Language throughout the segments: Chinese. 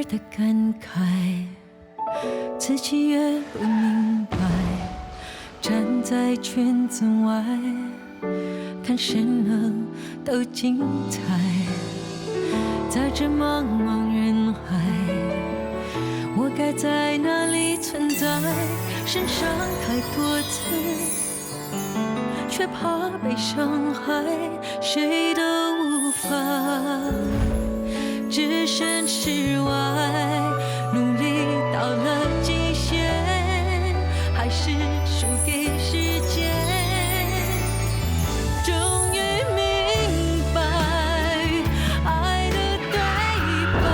的感慨，自己越不明白。站在圈子外，看谁能都精彩。在这茫茫人海，我该在哪里存在？身上太多刺，却怕被伤害，谁都无法置身事外。努力到了极限，还是输给时间。终于明白，爱的对白，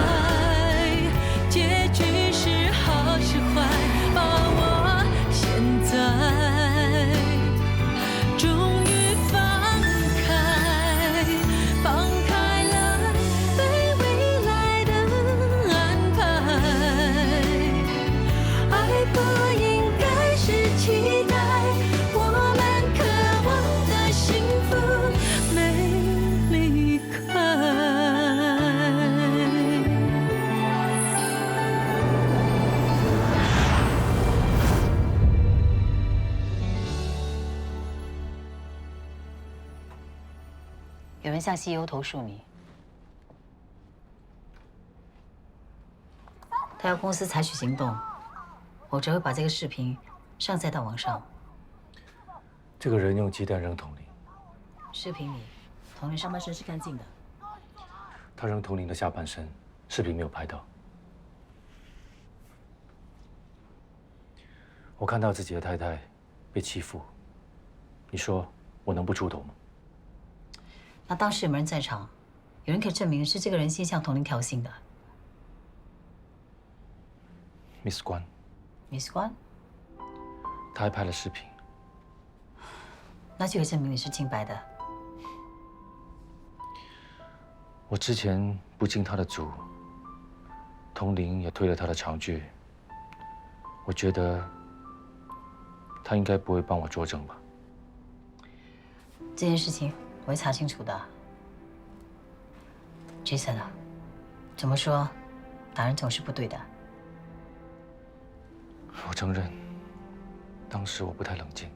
结局是好是坏，把握现在。终于放开了对未来的安排。爱不应该是期待，我们渴望的幸福没离开。有人向 CEO 投诉你，他要公司采取行动，否则会把这个视频上载到网上。这个人用鸡蛋扔童林，视频里，童林上半身是干净的。他扔童林的下半身，视频没有拍到。我看到自己的太太被欺负，你说我能不出头吗？那当时有没有人在场？有人可以证明是这个人先向童林挑衅的。Miss 关， Miss 关，他还拍了视频。那就可以证明你是清白的。我之前不进他的组，童林也推了他的长剧，我觉得他应该不会帮我作证吧？这件事情我会查清楚的。Jason 啊，怎么说，打人总是不对的。我承认，当时我不太冷静。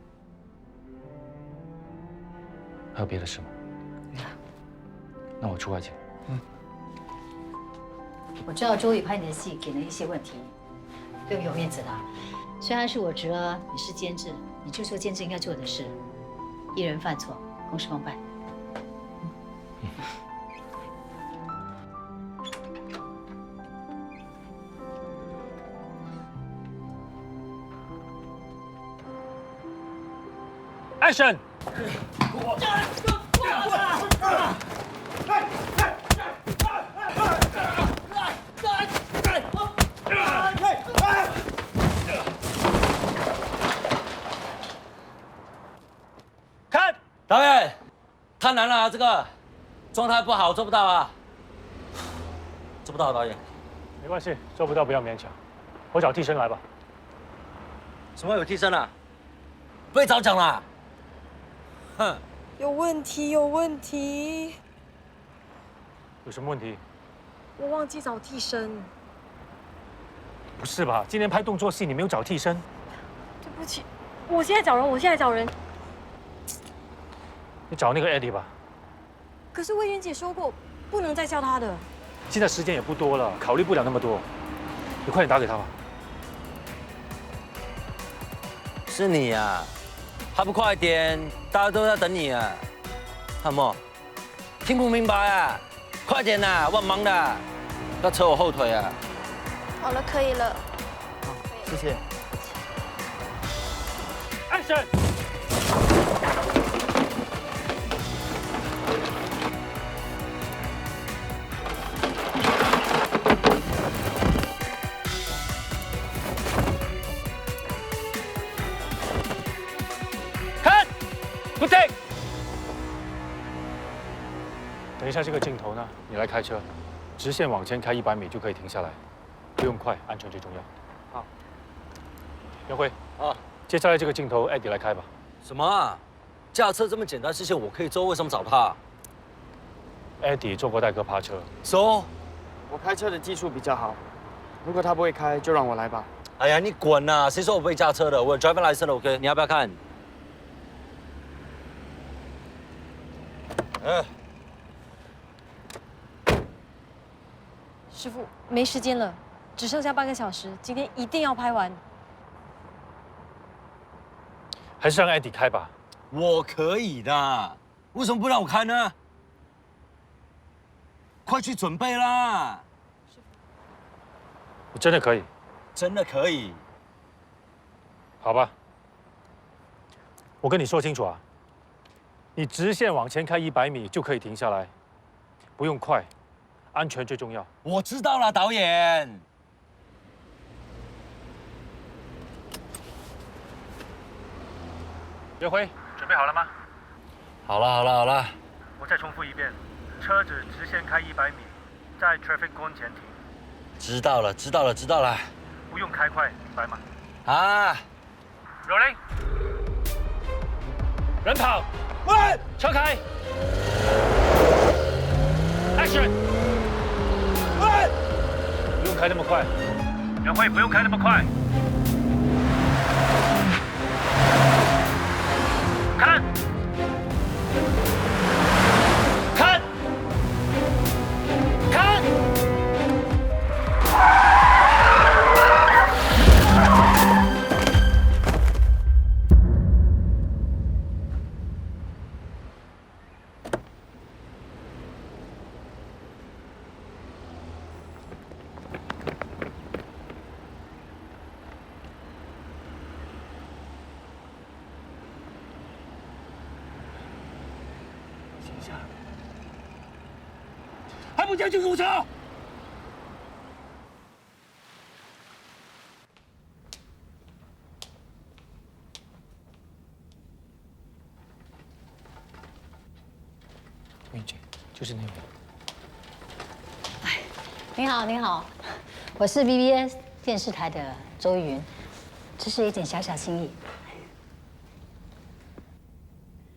还有别的事吗？那我出外请。我知道周宇拍你的戏给了一些问题，对我有面子的。虽然是我职了，你是监制，你就做监制应该做的事。艺人犯错，公事公办。Action！ 看，导演，太难了啊，这个状态不好，做不到啊，做不到，导演。没关系，做不到不要勉强，我找替身来吧。什么有替身啊？被早讲了。哼，有问题，有问题！有什么问题？我忘记找替身，不是吧？今天拍动作戏，你没有找替身？对不起，我现在找人，我现在找人。你找那个 Eddie 吧。可是魏媛姐说过，不能再叫他的。现在时间也不多了，考虑不了那么多。你快点打给他吧。是你呀，还不快点？大家都在等你啊。汉默，听不明白啊？快点呐，我很忙的，不要扯我后腿啊。好了，可以了。好，谢谢。Action！ 看 ，Good take。等一下这个镜头呢，你来开车，直线往前开100米就可以停下来，不用快，安全最重要。好。袁辉，啊，接下来这个镜头，Eddie 来开吧。什么啊？驾车这么简单事情我可以做，为什么找他？Eddie 做过代客趴车。说，我开车的技术比较好，如果他不会开，就让我来吧。哎呀，你滚呐！谁说我不会驾车的？我有 driving license OK， 你要不要看？师傅，没时间了，只剩下半个小时，今天一定要拍完。还是让艾迪开吧。我可以的，为什么不让我开呢？快去准备啦！我真的可以。真的可以。好吧，我跟你说清楚啊，你直线往前开100米就可以停下来，不用快，安全最重要。我知道了，导演。约辉，准备好了吗？好了好了好了，我再重复一遍，车子直线开100米，在 traffic cone 前停，知道了知道了知道了。不用开快，明白吗？啊 ，Rolling，人跑，喂，车开 ，Action， 喂，不用开那么快。约会不用开那么快，看，看，看。还不叫救护车？云姐，就是那位。你好，你好，我是 BBS 电视台的周玉云，这是一点小小心意。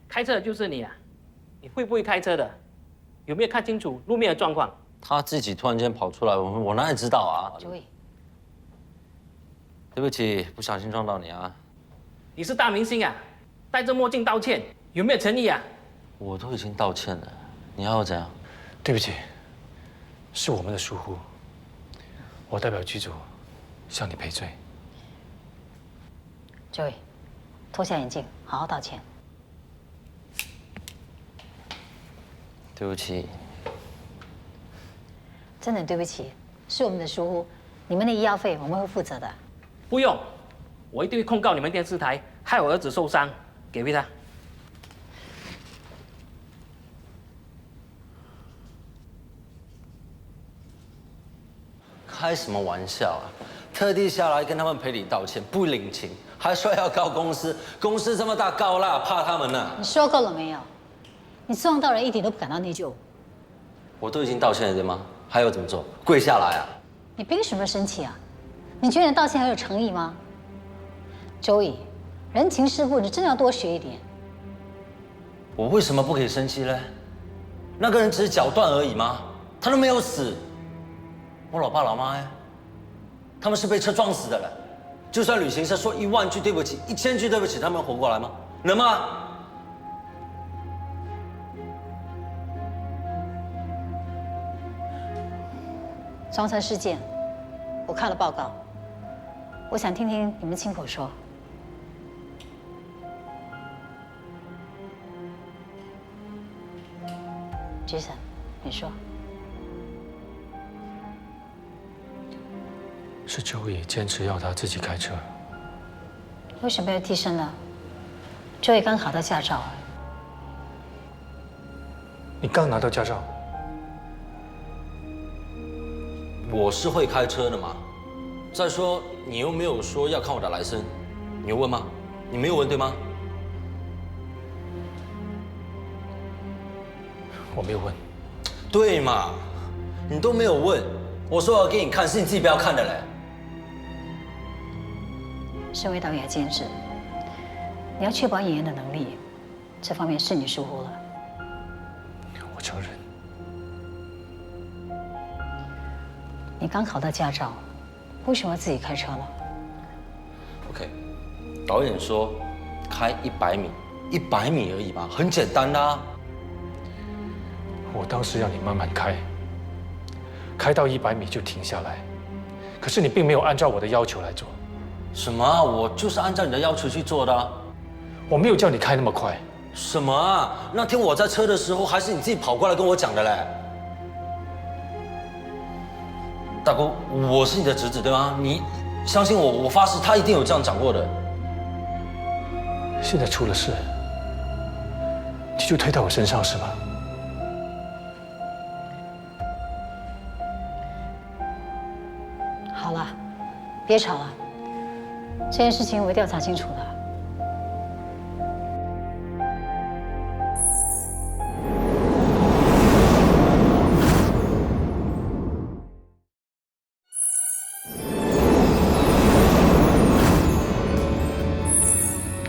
开车的就是你啊！你会不会开车的？有没有看清楚路面的状况？他自己突然间跑出来，我哪里知道啊？周毅，对不起，不小心撞到你啊！你是大明星啊，戴着墨镜道歉，有没有诚意啊？我都已经道歉了，你要我怎样？对不起，是我们的疏忽，我代表剧组向你赔罪。周毅，脱下眼镜，好好道歉。对不起，真的对不起，是我们的疏忽，你们的医药费我们会负责的。不用，我一定会控告你们电视台害我儿子受伤，给回他。开什么玩笑啊！特地下来跟他们赔礼道歉，不领情，还说要告公司，公司这么大高啦，怕他们呢？你说够了没有？你撞到人一点都不感到内疚。我都已经道歉了，对吗？还要怎么做？跪下来啊！你凭什么生气啊？你觉得你道歉很有诚意吗？周毅，人情世故你真的要多学一点。我为什么不可以生气呢？那个人只是脚断而已吗？他都没有死。我老爸老妈呀，他们是被车撞死的人。就算旅行社说10000句对不起，1000句对不起，他们活过来吗？能吗？双车事件，我看了报告，我想听听你们亲口说。Jason，你说。是周毅坚持要他自己开车。为什么要替身呢？周毅刚考到驾照。你刚拿到驾照？我是会开车的嘛。再说，你又没有说要看我的来生，你有问吗？你没有问对吗？我没有问。对嘛，你都没有问，我说我要给你看，是你自己不要看的嘞。身为导演监制，你要确保演员的能力，这方面是你疏忽了。我承认。你刚考到驾照，为什么自己开车了？ OK， 导演说开100米，100米而已嘛，很简单啦。我当时让你慢慢开，开到100米就停下来，可是你并没有按照我的要求来做。什么啊？我就是按照你的要求去做的啊。我没有叫你开那么快。什么啊？那天我在车的时候，还是你自己跑过来跟我讲的嘞。大哥，我是你的侄子对吗？你相信我，我发誓他一定有这样讲过的。现在出了事，你就推到我身上是吗？好了，别吵了，这件事情我会调查清楚的。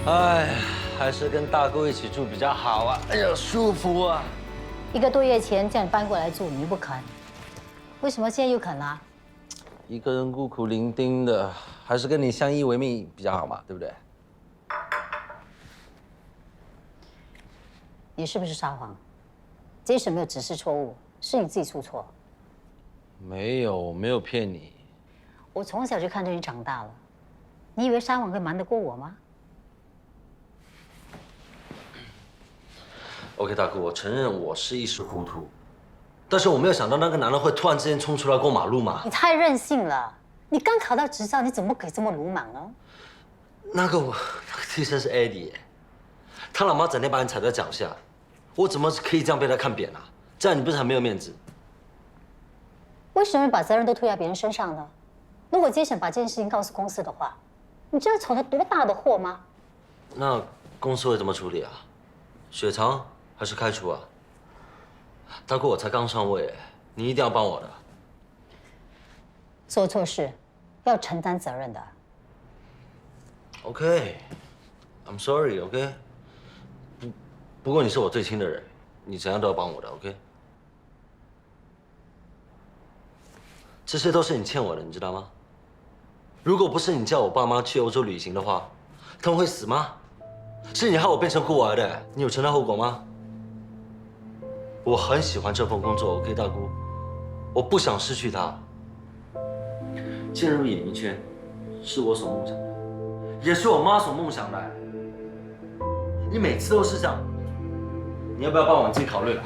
哎，还是跟大哥一起住比较好啊！哎呀，舒服啊！ 1个多月前叫你搬过来住，你又不肯，为什么现在又肯了？一个人孤苦伶仃的，还是跟你相依为命比较好嘛，对不对？你是不是撒谎？这些没有指示错误，是你自己出错。没有骗你。我从小就看着你长大了，你以为撒谎会瞒得过我吗？ OK， 大哥，我承认我是一时糊涂，但是我没有想到那个男人会突然之间冲出来过马路嘛。你太任性了！你刚考到执照，你怎么可以这么鲁莽呢？那个替身是 Eddie， 他老妈整天把你踩在脚下，我怎么可以这样被他看扁啊？这样你不是很没有面子？为什么把责任都推在别人身上呢？如果今天想把这件事情告诉公司的话，你知道闯了多大的祸吗？那公司会怎么处理啊？雪藏？ 还是开除啊？大哥，我才刚上位，你一定要帮我的。做错事要承担责任的。OK，I'm sorry，OK。不过你是我最亲的人，你怎样都要帮我的，OK。这些都是你欠我的，你知道吗？如果不是你叫我爸妈去欧洲旅行的话，他们会死吗？是你害我变成孤儿的，你有承担后果吗？ 我很喜欢这份工作 ，OK， 大姑，我不想失去它。进入演艺圈是我所梦想的，也是我妈所梦想的。你每次都是这样，你要不要帮我自己考虑了？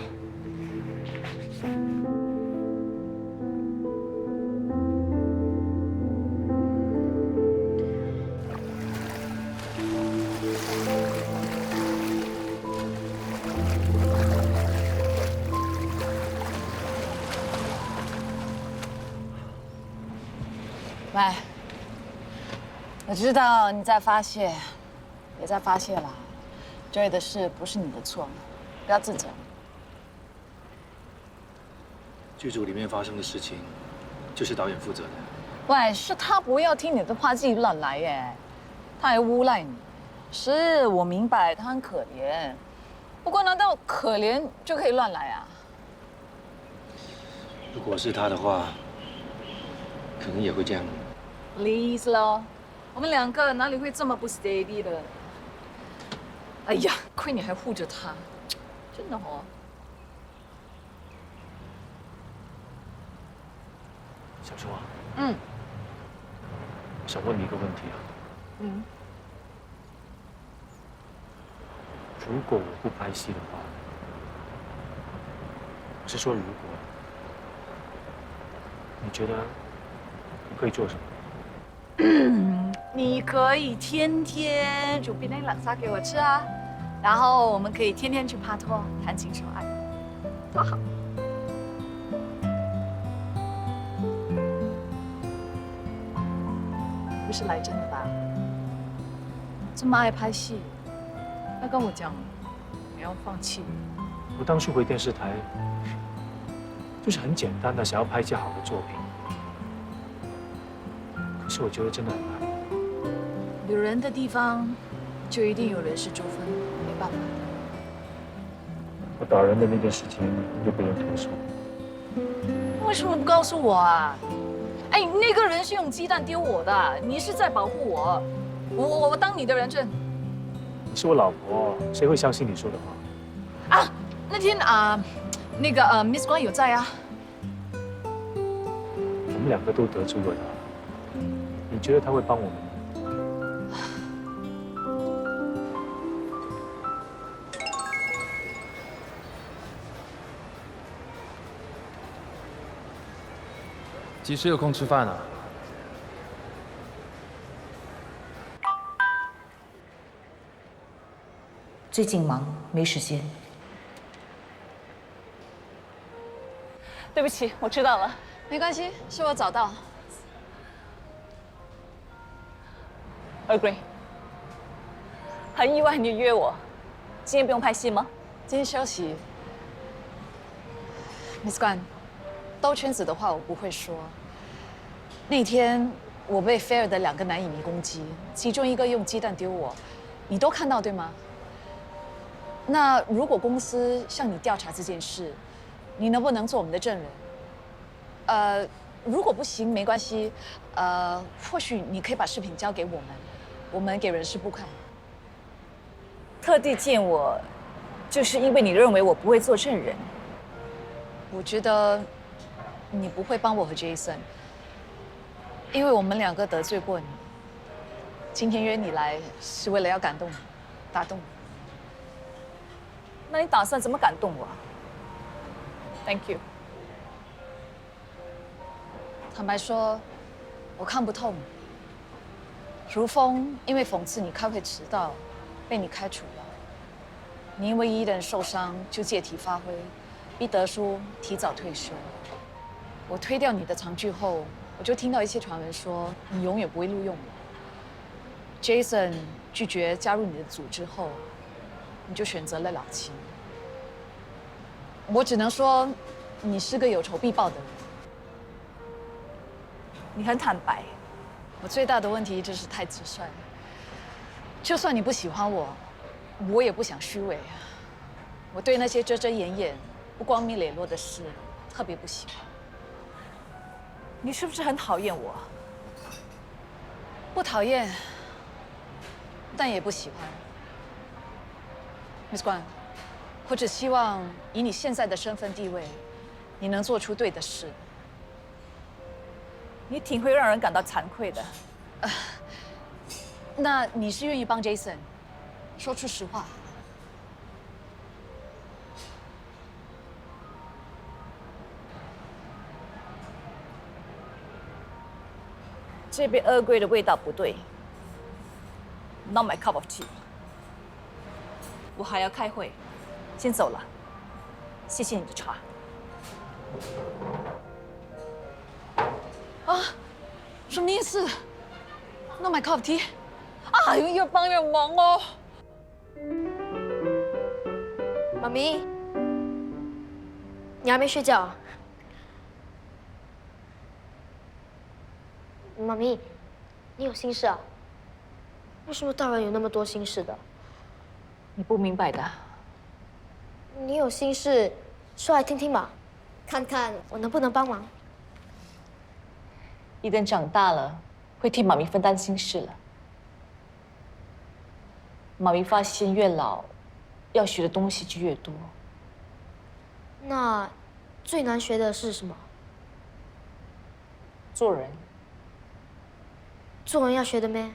喂，我知道你在发泄，也在发泄啦。Joy的事不是你的错，不要自责。剧组里面发生的事情，就是导演负责的。喂，是他不要听你的话，自己乱来耶，他还诬赖你。是我明白他很可怜，不过难道可怜就可以乱来啊？如果是他的话，可能也会这样。 Please 咯，我们2个哪里会这么不 steady 的？哎呀，亏你还护着他，真的哦。小秋啊，我想问你一个问题啊。如果我不拍戏的话，我是说如果，你觉得我可以做什么？ 你可以天天煮冰冷沙给我吃啊，然后我们可以天天去拍拖、谈情说爱，多好！不是来真的吧？这么爱拍戏，要跟我讲，不要放弃。我当初回电视台，就是很简单的想要拍一些好的作品。 可是我觉得真的很难。有人的地方，就一定有人事纠纷，没办法。我打人的那件事情又被人投诉，为什么不告诉我啊？哎，那个人是用鸡蛋丢我的，你是在保护我，我当你的人证。你是我老婆，谁会相信你说的话？啊，那天那个Miss 关有在啊。我们两个都得罪过他，你觉得他会帮我们吗？几时有空吃饭啊？最近忙，没时间。对不起，我知道了，没关系，是我早到。Agree。很意外你约我，今天不用拍戏吗？今天休息。Miss 关，兜圈子的话我不会说。那天我被菲尔的2个男影迷攻击，其中一个用鸡蛋丢我，你都看到对吗？那如果公司向你调查这件事，你能不能做我们的证人？如果不行没关系，或许你可以把视频交给我们给人事部看。特地见我，就是因为你认为我不会做证人。我觉得你不会帮我和 Jason， 因为我们2个得罪过你。今天约你来是为了要感动你，打动你。那你打算怎么感动我 ？Thank you。坦白说，我看不透你。如风因为讽刺你开会迟到，被你开除了。你因为伊人受伤就借题发挥，逼德叔提早退休。我推掉你的长剧后，我就听到一些传闻说你永远不会录用我。Jason 拒绝加入你的组之后，你就选择了老秦。我只能说，你是个有仇必报的人。你很坦白，我最大的问题就是太直率。就算你不喜欢我，我也不想虚伪。我对那些遮遮掩掩、不光明磊落的事特别不喜欢。你是不是很讨厌我？不讨厌，但也不喜欢。Miss 关，我只希望以你现在的身份地位，你能做出对的事。你挺会让人感到惭愧的。那你是愿意帮 Jason？ 说出实话。这杯Earl Grey的味道不对 ，Not my cup of tea。我还要开会，先走了。谢谢你的茶。啊，什么意思 ？Not my cup of tea。啊，越帮越忙哦。妈咪，你还没睡觉啊？妈咪，你有心事啊？为什么大人有那么多心事的？你不明白的。你有心事，说来听听吧，看看我能不能帮忙。伊登长大了，会替妈咪分担心事了。妈咪发现越老，要学的东西就越多。那最难学的是什么？做人。做人要学的咩？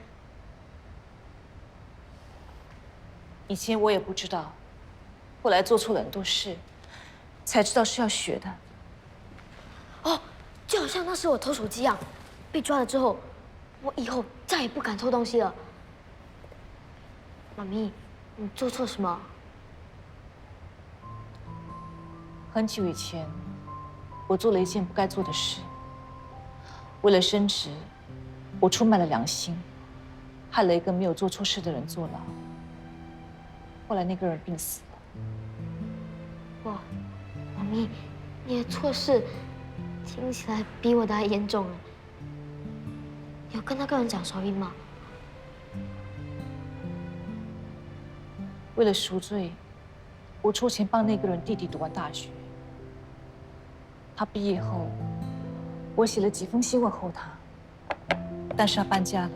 以前我也不知道，后来做错了很多事，才知道是要学的。哦，就好像那时我偷手机啊，被抓了之后，我以后再也不敢偷东西了。妈咪，你做错什么？很久以前，我做了一件不该做的事。为了升职，我出卖了良心，害了一个没有做错事的人坐牢。后来那个人病死了。哇，妈咪，你的错事听起来比我的还严重哎。有跟那个人讲sorry吗？为了赎罪，我出钱帮那个人弟弟读完大学。他毕业后，我写了几封信问候他，但是他搬家了，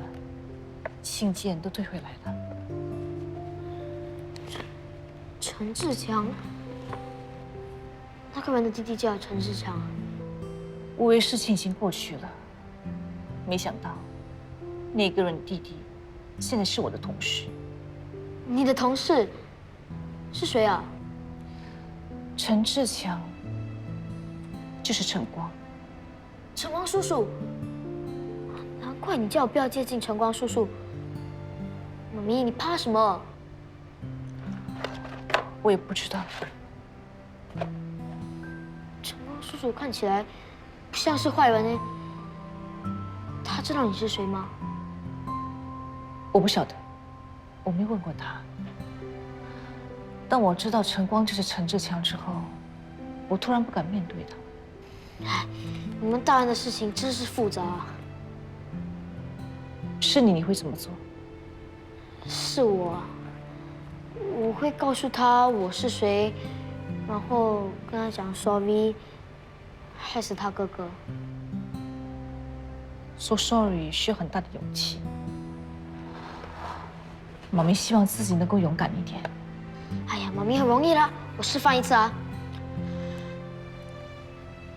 信件都退回来了。陈志强，那个人的弟弟叫陈志强啊。我以为事情已经过去了，没想到那个人的弟弟现在是我的同事。你的同事是谁啊？陈志强，就是陈光。晨光叔叔，难怪你叫我不要接近晨光叔叔。妈咪，你怕什么？我也不知道。晨光叔叔看起来不像是坏人呢。他知道你是谁吗？我不晓得，我没问过他。当我知道陈光就是陈志强之后，我突然不敢面对他。哎，你们大人的事情真是复杂啊。是你会怎么做？是我会告诉他我是谁，然后跟他讲 sorry， 害死他哥哥。说 sorry 需要很大的勇气。妈咪希望自己能够勇敢一点。哎呀，妈咪很容易啦，我示范一次啊。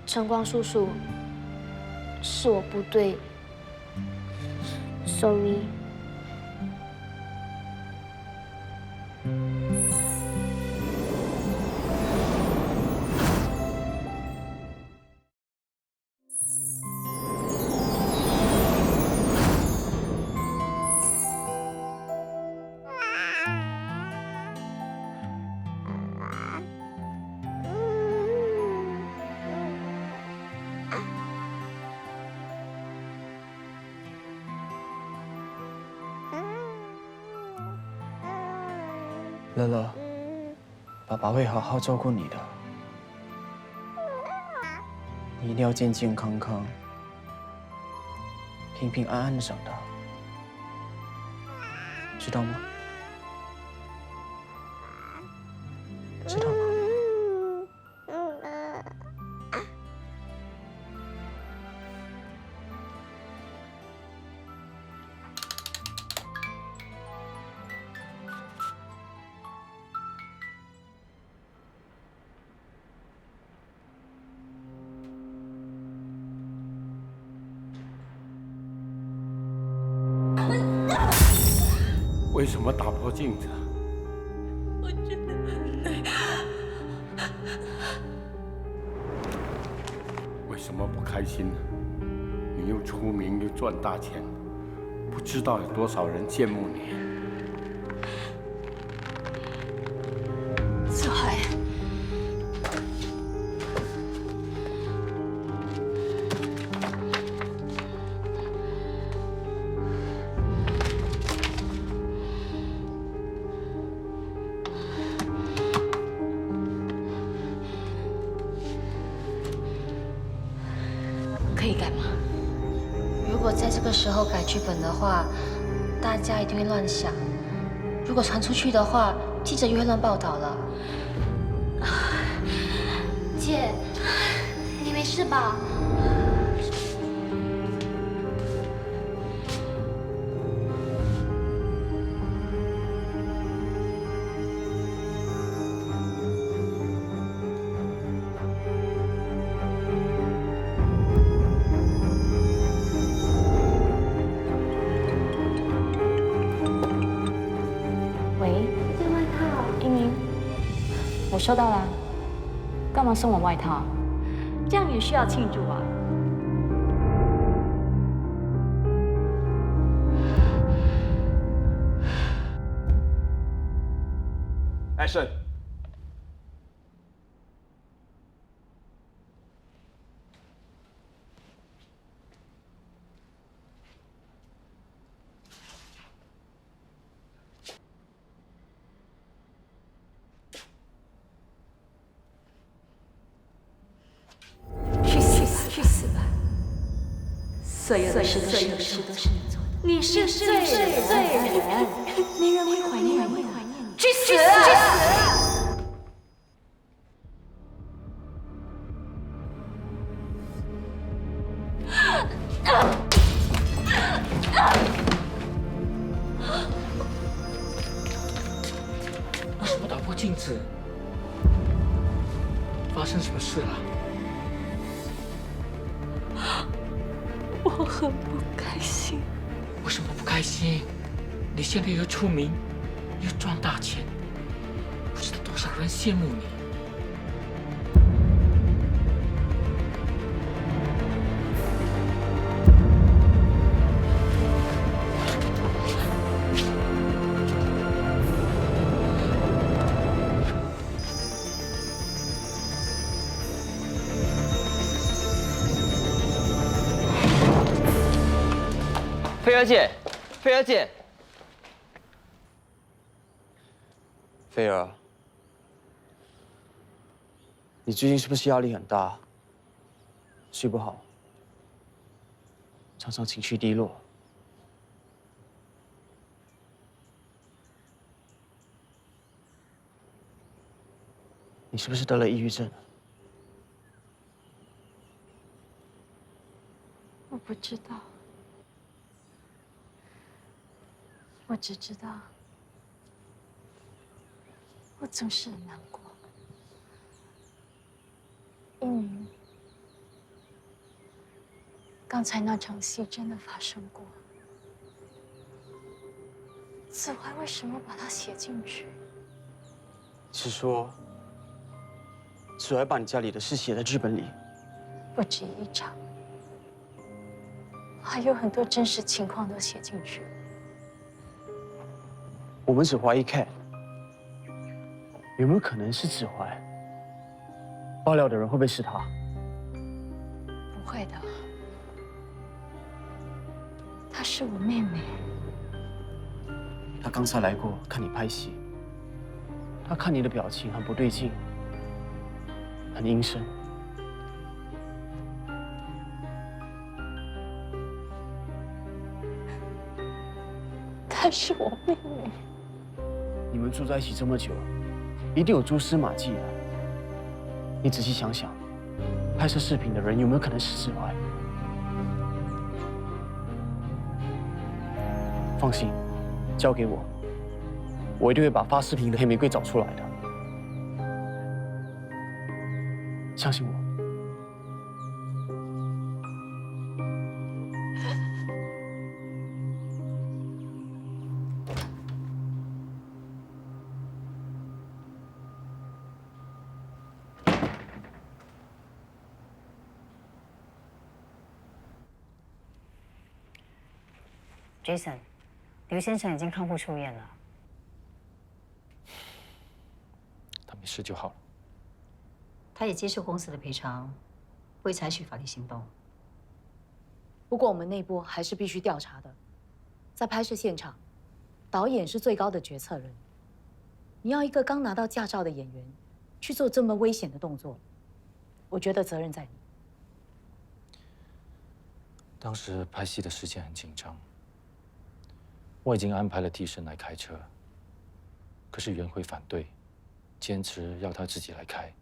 晨光叔叔，是我不对 ，sorry。乐乐，爸爸会好好照顾你的，你一定要健健康康、平平安安的长大，知道吗？知道吗？为什么打破镜子？我真的很累。为什么不开心呢？你又出名又赚大钱，不知道有多少人羡慕你。小孩，可以改吗？如果在这个时候改剧本的话，大家一定会乱想。如果传出去的话，记者又会乱报道了。姐，你没事吧？我收到了，干嘛送我外套？这样也需要庆祝啊！Action！去死吧！所有的事都是你做的，你是罪人，没人会怀念你，去死！为什么打破镜子？发生什么事了？我很不开心。为什么不开心？你现在又出名，又赚大钱，不知道多少人羡慕你。菲儿姐，菲儿姐，菲儿，你最近是不是压力很大？睡不好，常常情绪低落。你是不是得了抑郁症？我不知道。我只知道，我总是很难过。一鸣，刚才那场戏真的发生过。子怀为什么把它写进去？是说，子怀把你家里的事写在剧本里？不止一场，还有很多真实情况都写进去。我们只怀疑 Cat， 有没有可能是子怀？爆料的人会不会是他？不会的，她是我妹妹。他刚才来过看你拍戏，他看你的表情很不对劲，很阴森。她是我妹妹。你们住在一起这么久，一定有蛛丝马迹的。你仔细想想，拍摄视频的人有没有可能是子怀？放心，交给我，我一定会把发视频的黑玫瑰找出来的。相信我。Jason， 刘先生已经康复出院了。他没事就好了。他也接受公司的赔偿，会采取法律行动。不过我们内部还是必须调查的。在拍摄现场，导演是最高的决策人。你要一个刚拿到驾照的演员去做这么危险的动作，我觉得责任在你。当时拍戏的时间很紧张，我已经安排了替身来开车，可是袁慧反对，坚持要他自己来开。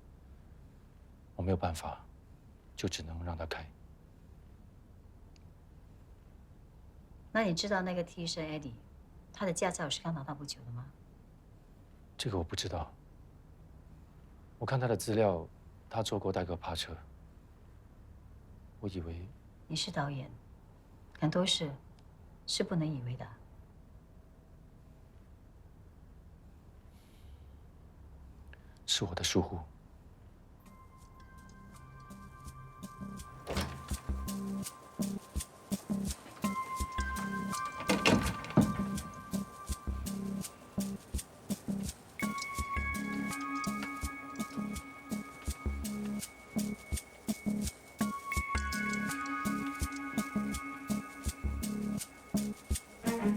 我没有办法，就只能让他开。那你知道那个替身 Eddie， 他的驾照是刚拿到不久的吗？这个我不知道。我看他的资料，他做过代课趴车。我以为你是导演，很多事是不能以为的。是我的疏忽。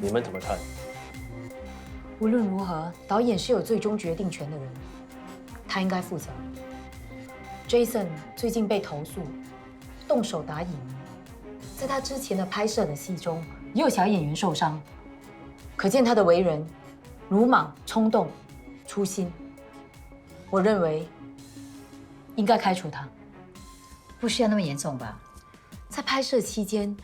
你们怎么看？无论如何，导演是有最终决定权的人，他应该负责。Jason 最近被投诉动手打影迷，在他之前的拍摄的戏中，也有小演员受伤，可见他的为人鲁莽、冲动、粗心。我认为应该开除他。不需要那么严重吧？在拍摄期间，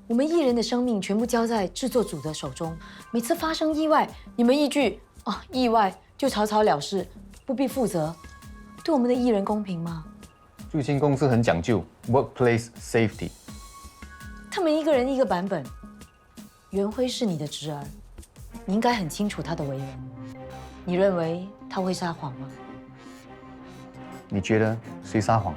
我们艺人的生命全部交在制作组的手中，每次发生意外，你们一句“意外”就草草了事，不必负责，对我们的艺人公平吗？最近公司很讲究 workplace safety。他们一个人一个版本。袁辉是你的侄儿，你应该很清楚他的为人。你认为他会撒谎吗？你觉得谁撒谎？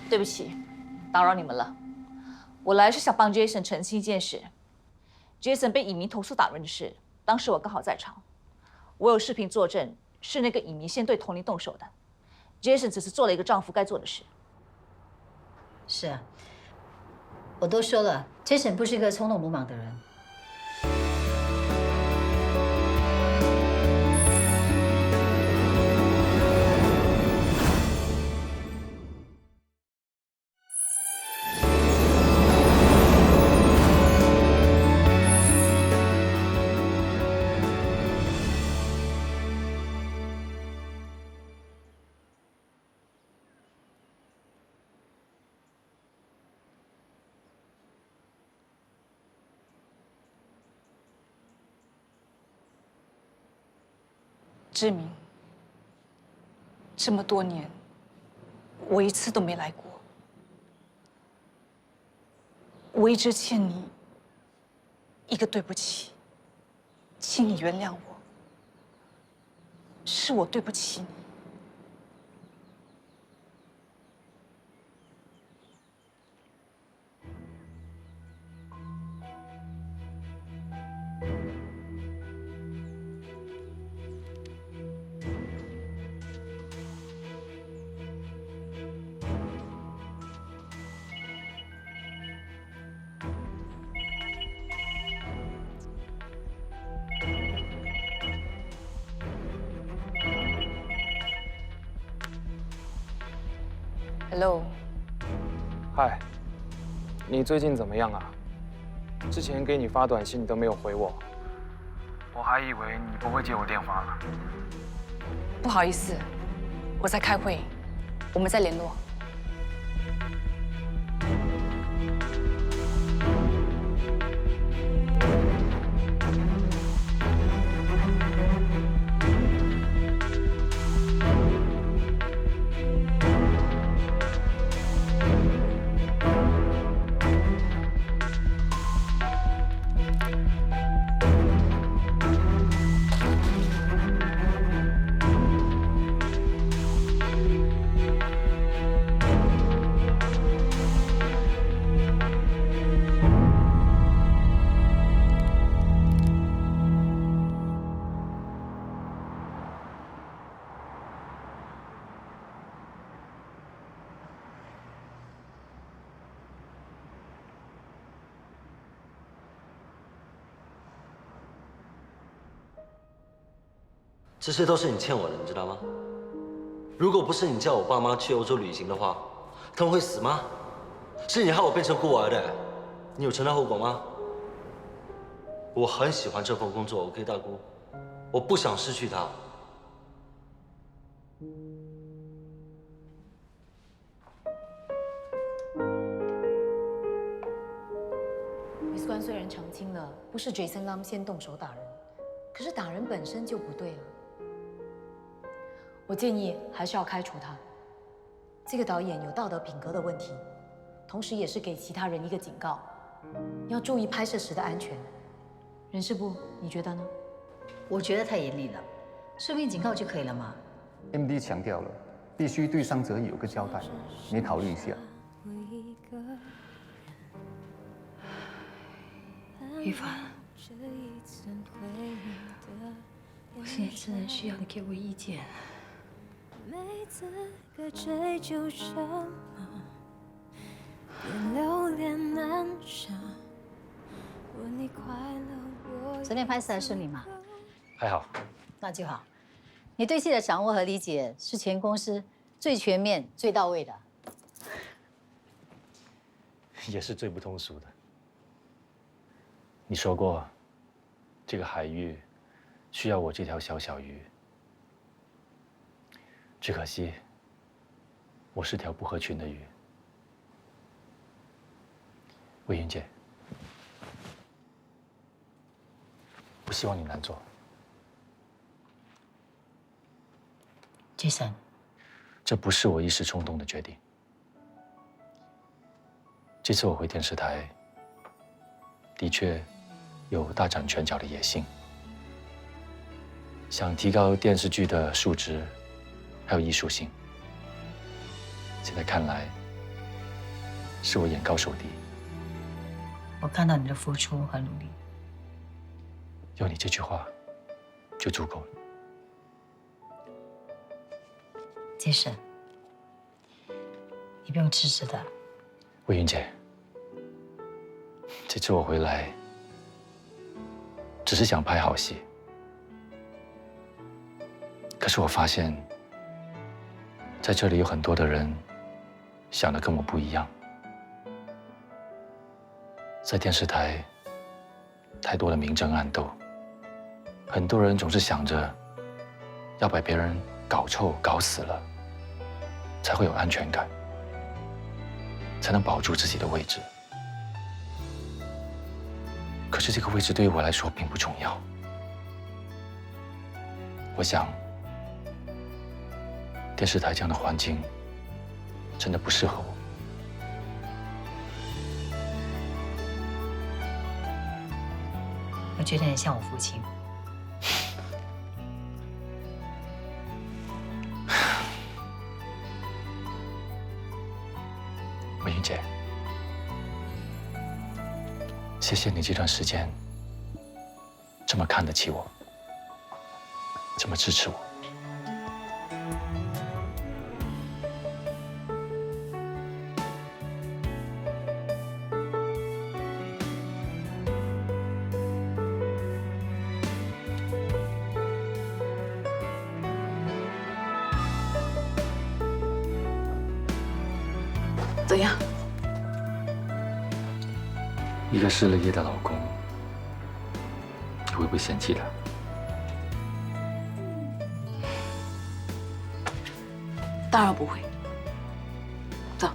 对不起，打扰你们了。我来是想帮 Jason 澄清一件事。Jason 被影迷投诉打人的事，当时我刚好在场，我有视频作证，是那个影迷先对佟林动手的。Jason 只是做了一个丈夫该做的事。是啊，我都说了 ，Jason 不是一个冲动鲁莽的人。志明，这么多年，我一次都没来过。我一直欠你一个对不起，请你原谅我。是我对不起你。Hello。嗨，你最近怎么样啊？之前给你发短信你都没有回我，我还以为你不会接我电话了。不好意思，我在开会，我们再联络。这些都是你欠我的，你知道吗？如果不是你叫我爸妈去欧洲旅行的话，他们会死吗？是你害我变成孤儿的，你有承担后果吗？我很喜欢这份工作 ，OK， 大姑，我不想失去它。Miss 官虽然澄清了不是 Jason Lam 先动手打人，可是打人本身就不对了。我建议还是要开除他。这个导演有道德品格的问题，同时也是给其他人一个警告，要注意拍摄时的安全。人事部，你觉得呢？我觉得太严厉了，书面警告就可以了嘛。MD 强调了，必须对伤者有个交代，你考虑一下。于凡，我现在真的需要你给我意见。没资格追究什么，别留恋难舍。问你快乐，我昨天拍摄还顺利吗？还好。那就好。你对戏的掌握和理解是全公司最全面、最到位的，也是最不通俗的。你说过，这个海域需要我这条小小鱼。只可惜，我是条不合群的鱼。魏云姐，不希望你难做。Jason，这不是我一时冲动的决定。这次我回电视台，的确有大展拳脚的野心，想提高电视剧的数值，还有艺术性。现在看来，是我眼高手低。我看到你的付出和努力，有你这句话，就足够了。Jason，你不用迟迟的。魏云姐，这次我回来，只是想拍好戏。可是我发现，在这里有很多的人想的跟我不一样。在电视台，太多的明争暗斗，很多人总是想着要把别人搞臭、搞死了，才会有安全感，才能保住自己的位置。可是这个位置对于我来说并不重要。我想，电视台这样的环境真的不适合我。我觉得很像我父亲。魏云姐，谢谢你这段时间这么看得起我，这么支持我。怎样？一个失了业的老公，你会不会嫌弃他？当然不会。走。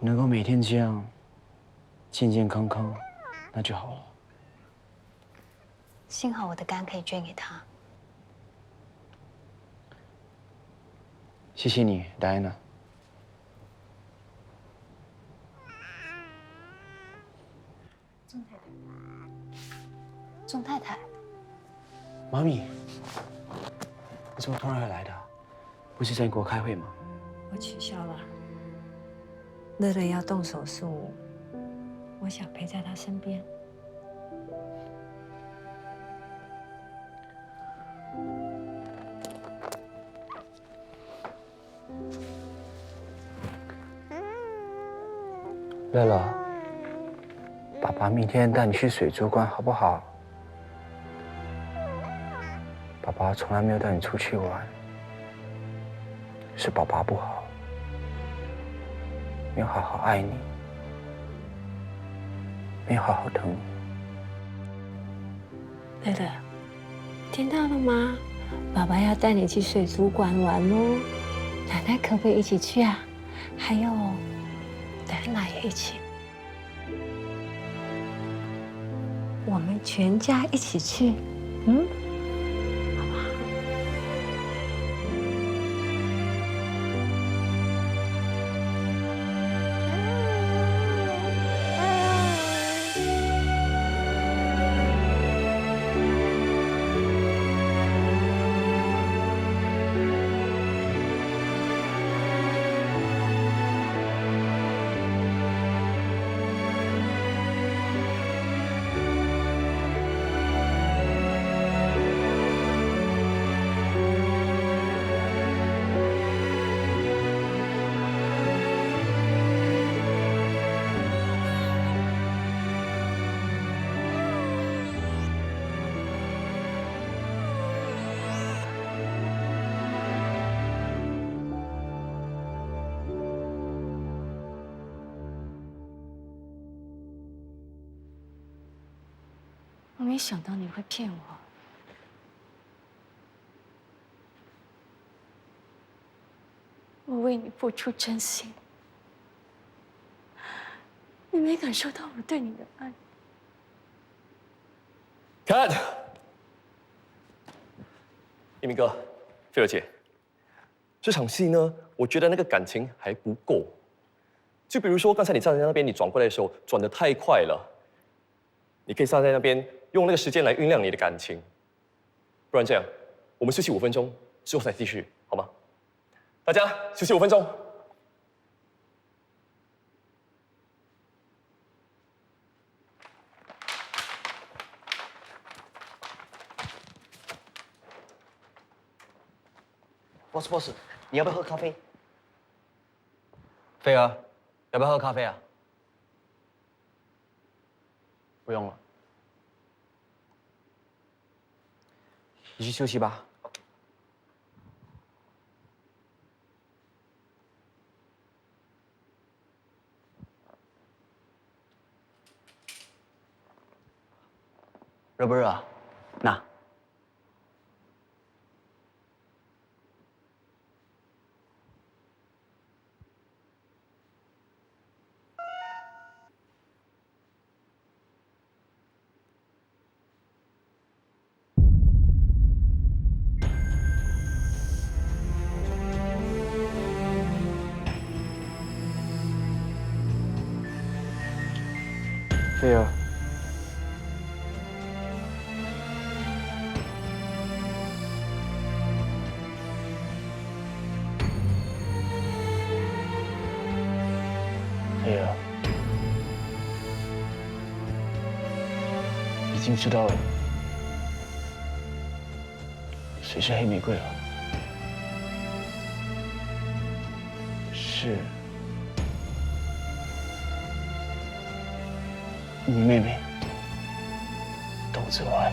能够每天这样健健康康，那就好了。幸好我的肝可以捐给他。谢谢你，戴安娜。钟太太，妈咪，你怎么突然会来的？不是在英国开会吗？我取消了。乐乐要动手术，我想陪在他身边。乐乐，爸爸明天带你去水族馆好不好？爸爸从来没有带你出去玩，是爸爸不好，没有好好爱你，没有好好疼你。乐乐，听到了吗？爸爸要带你去水族馆玩哦，奶奶可不可以一起去啊？还有，戴安娜也一起。我们全家一起去，嗯？我没想到你会骗我。我为你付出真心，你没感受到我对你的爱。Cut！ 一鸣哥，菲儿姐，这场戏呢，我觉得那个感情还不够。就比如说刚才你站在那边，你转过来的时候转得太快了，你可以站在那边用那个时间来酝酿你的感情。不然这样，我们休息5分钟之后再继续，好吗？大家休息5分钟。boss，你要不要喝咖啡？菲儿，要不要喝咖啡啊？不用了，你去休息吧。热不热啊？那。菲儿，菲儿，已经知道谁是黑玫瑰了。是你妹妹窦子怀。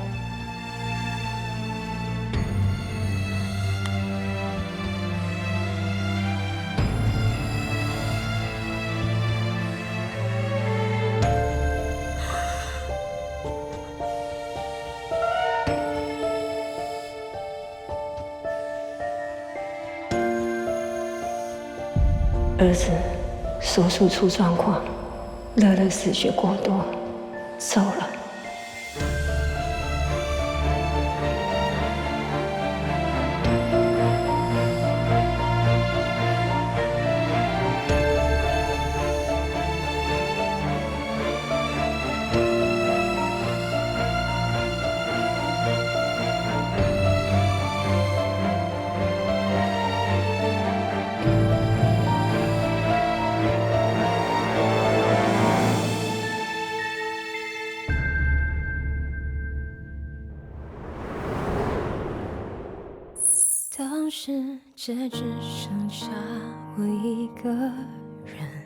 儿子手术出状况，乐乐失血过多，走了。当时这只剩下我一个人，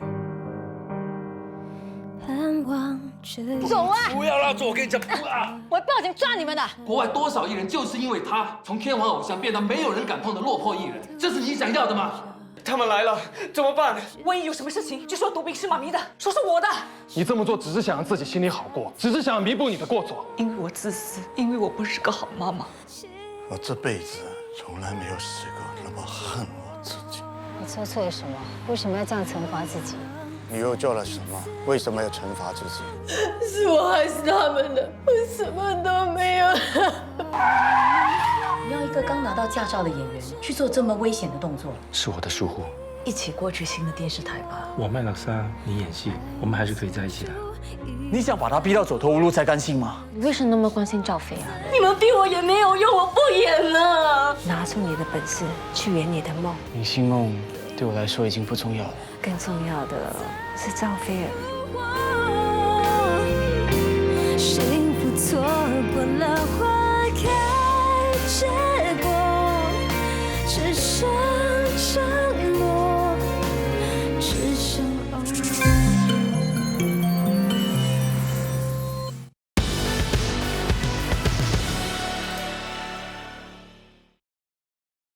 盼望着走啊！不要拉住我，跟你讲，不啊！我会报警抓你们的。国外多少艺人就是因为他从天王偶像变到没有人敢碰的落魄艺人，这是你想要的吗？他们来了，怎么办？万一有什么事情，就说毒品是妈咪的，说是我的。你这么做只是想让自己心里好过，只是想弥补你的过错。因为我自私，因为我不是个好妈妈。我这辈子从来没有试过那么恨我自己。你做错了什么？为什么要这样惩罚自己？你又做了什么？为什么要惩罚自己？是我害死他们的，我什么都没有。你要一个刚拿到驾照的演员去做这么危险的动作，是我的疏忽。一起过去新的电视台吧。我卖了沙，你演戏，我们还是可以在一起的。你想把他逼到走投无路才甘心吗？你为什么那么关心赵飞啊？你们逼我也没有用，我不演了。拿出你的本事去圆你的梦。明星梦对我来说已经不重要了。更重要的是赵飞儿。